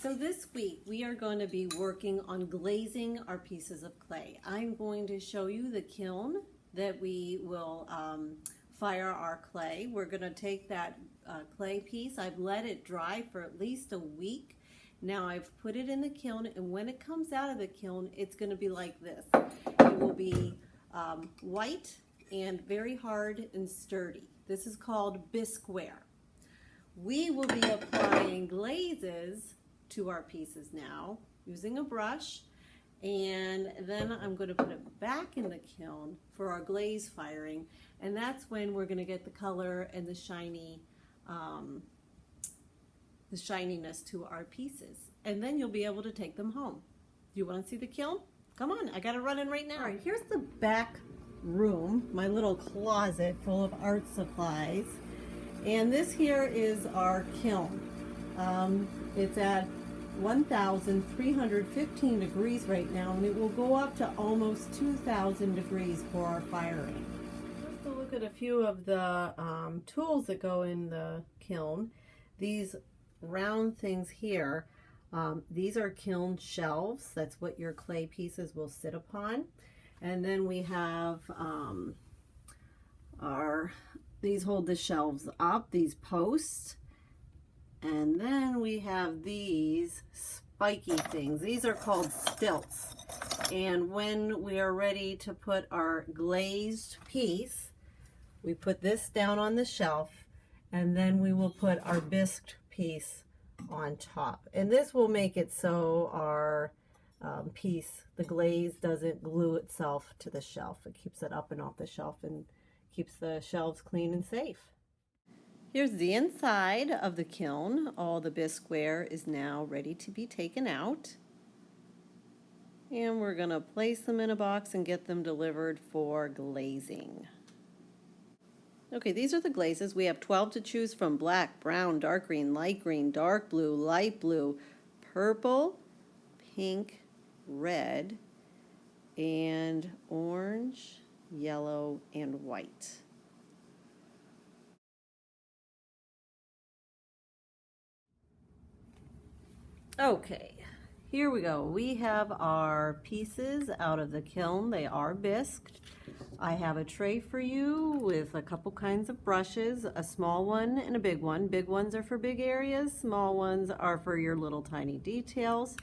So this week we are going to be working on glazing our pieces of clay. I'm going to show you the kiln that we will fire our clay. We're going to take that clay piece. I've let it dry for at least a week. Now I've put it in the kiln, and when it comes out of the kiln, it's going to be like this. It will be white and very hard and sturdy. This is called bisqueware. We will be applying glazes to our pieces now using a brush, and then I'm going to put it back in the kiln for our glaze firing, and that's when we're going to get the color and the shininess to our pieces, and then you'll be able to take them home. Do you want to see the kiln? Come on, I got to run in right now. All right, here's the back room, my little closet full of art supplies, and this here is our kiln. It's at 1,315 degrees right now, and it will go up to almost 2,000 degrees for our firing. Just to look at a few of the tools that go in the kiln. These round things here, these are kiln shelves. That's what your clay pieces will sit upon. And then we have these hold the shelves up, these posts. And then we have these spiky things. These are called stilts. And when we are ready to put our glazed piece, we put this down on the shelf, and then we will put our bisqued piece on top. And this will make it so our piece, the glaze, doesn't glue itself to the shelf. It keeps it up and off the shelf and keeps the shelves clean and safe. Here's the inside of the kiln. All the bisqueware is now ready to be taken out. And we're going to place them in a box and get them delivered for glazing. Okay, these are the glazes. We have 12 to choose from: black, brown, dark green, light green, dark blue, light blue, purple, pink, red, and orange, yellow, and white. Okay, here we go. We have our pieces out of the kiln. They are bisqued. I have a tray for you with a couple kinds of brushes, a small one and a big one. Big ones are for big areas, small ones are for your little tiny details.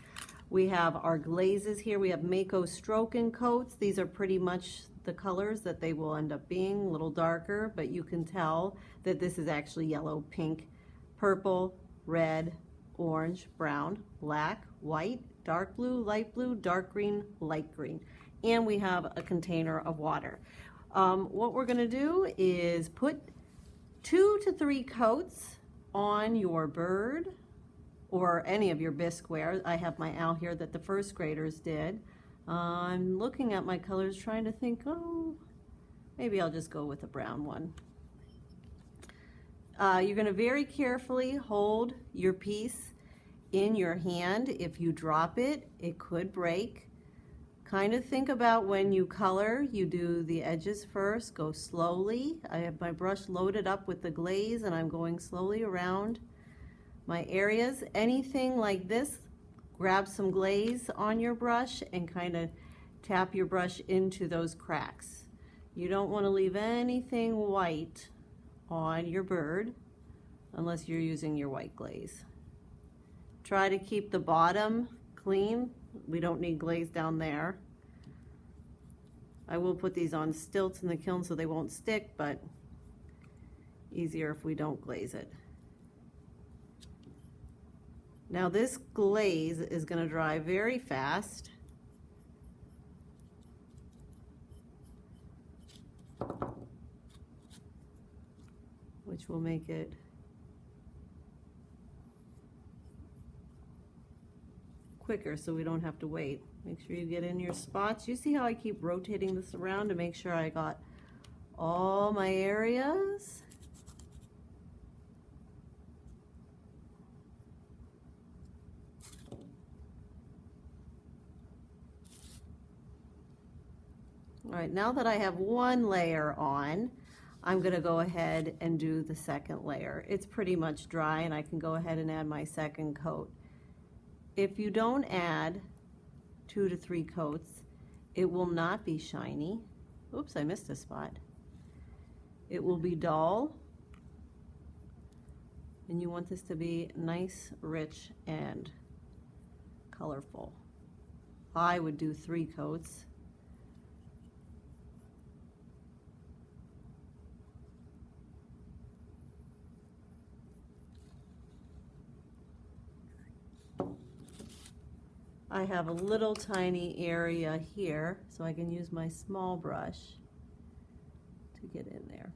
We have our glazes here. We have Mako Stroke and Coats. These are pretty much the colors that they will end up being, a little darker, but you can tell that this is actually yellow, pink, purple, red, orange, brown, black, white, dark blue, light blue, dark green, light green. And we have a container of water. What we're going to do is put 2 to 3 coats on your bird or any of your bisqueware. I have my owl here that the first graders did. I'm looking at my colors trying to think, oh, maybe I'll just go with a brown one. You're going to very carefully hold your piece in your hand. If you drop it, it could break. Kind of think about when you color, you do the edges first, go slowly. I have my brush loaded up with the glaze, and I'm going slowly around my areas. Anything like this, grab some glaze on your brush and kind of tap your brush into those cracks. You don't want to leave anything white on your bird unless you're using your white glaze. Try to keep the bottom clean. We don't need glaze down there. I will put these on stilts in the kiln so they won't stick, but easier if we don't glaze it. Now this glaze is going to dry very fast. Which will make it quicker so we don't have to wait. Make sure you get in your spots. You see how I keep rotating this around to make sure I got all my areas? All right, now that I have one layer on, I'm going to go ahead and do the second layer. It's pretty much dry, and I can go ahead and add my second coat. if you don't add 2 to 3 coats, it will not be shiny. Oops, I missed a spot. It will be dull, and you want this to be nice, rich, and colorful. I would do 3 coats. I have a little tiny area here, so I can use my small brush to get in there.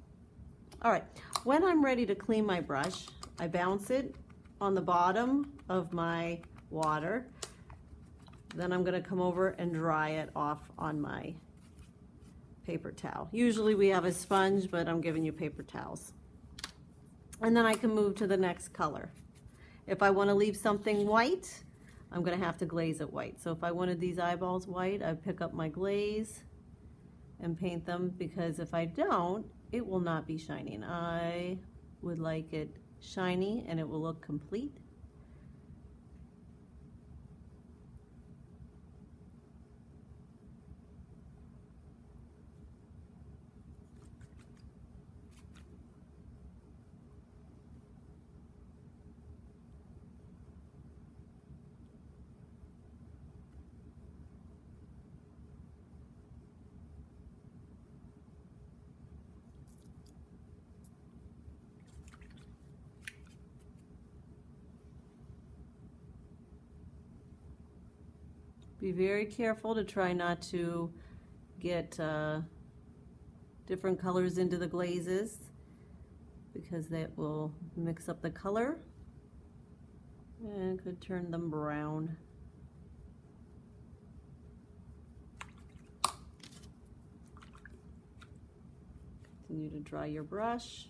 All right, when I'm ready to clean my brush, I bounce it on the bottom of my water. Then I'm gonna come over and dry it off on my paper towel. Usually we have a sponge, but I'm giving you paper towels. And then I can move to the next color. If I wanna leave something white, I'm gonna have to glaze it white. So if I wanted these eyeballs white, I'd pick up my glaze and paint them, because if I don't, it will not be shiny. And I would like it shiny and it will look complete. Be very careful to try not to get different colors into the glazes, because that will mix up the color and could turn them brown. Continue to dry your brush.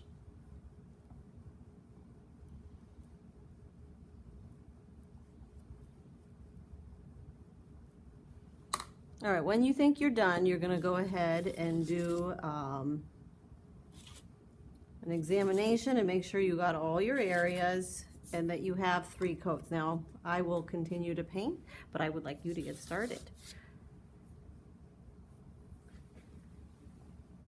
All right, when you think you're done, you're going to go ahead and do an examination and make sure you got all your areas and that you have 3 coats. Now, I will continue to paint, but I would like you to get started.